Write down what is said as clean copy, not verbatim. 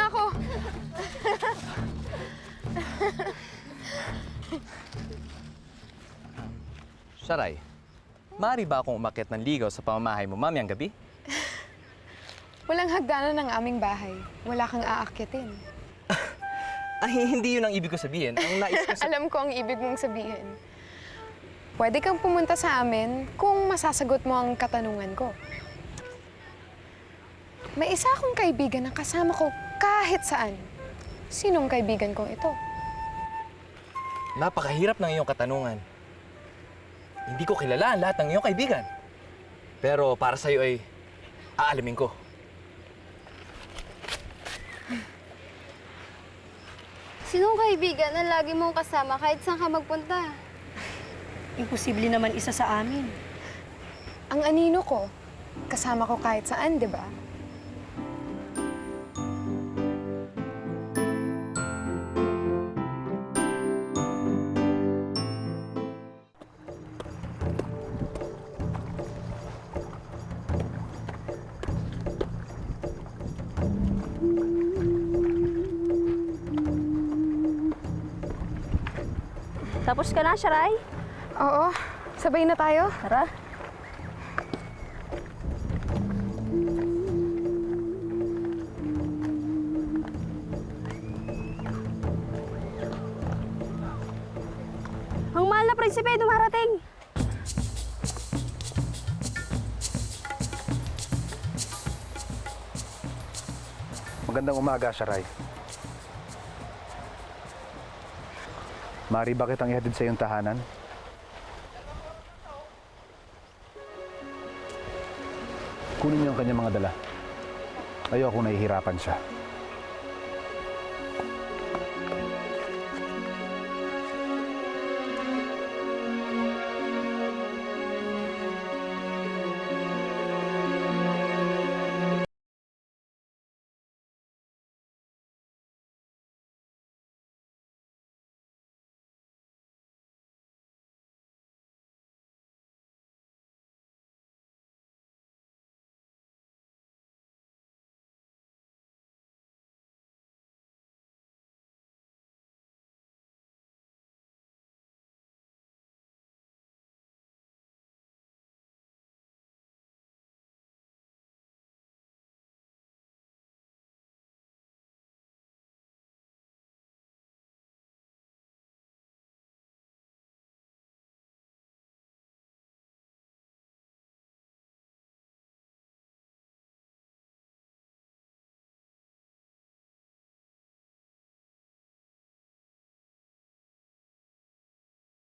ako. Sharay, maaari ba akong umakyat ng ligaw sa pamamahay mo mamayang gabi? Walang hagdanan ng aming bahay. Wala kang aakyatin. Ay, hindi yun ang ibig ko sabihin. Ang nais ko Alam ko ang ibig mong sabihin. Pwede kang pumunta sa amin kung masasagot mo ang katanungan ko. May isa akong kaibigan na kasama ko kahit saan. Sinong kaibigan kong ito? Napakahirap ng iyong katanungan. Hindi ko kilala ang lahat ng iyong kaibigan. Pero para sa'yo ay aalamin ko. Sinong kaibigan na lagi mong kasama kahit saan ka magpunta? Imposible naman isa sa amin. Ang anino ko, kasama ko kahit saan, di ba? Tapos ka na, Sharay? Oo, sabay na tayo. Tara. Ang mahal na prinsipe, dumarating. Magandang umaga, Sharay. Maaari ba kitang ihatid sa iyong tahanan? Kunin niyo ang kanyang mga dala. Ayoko nahihirapan siya.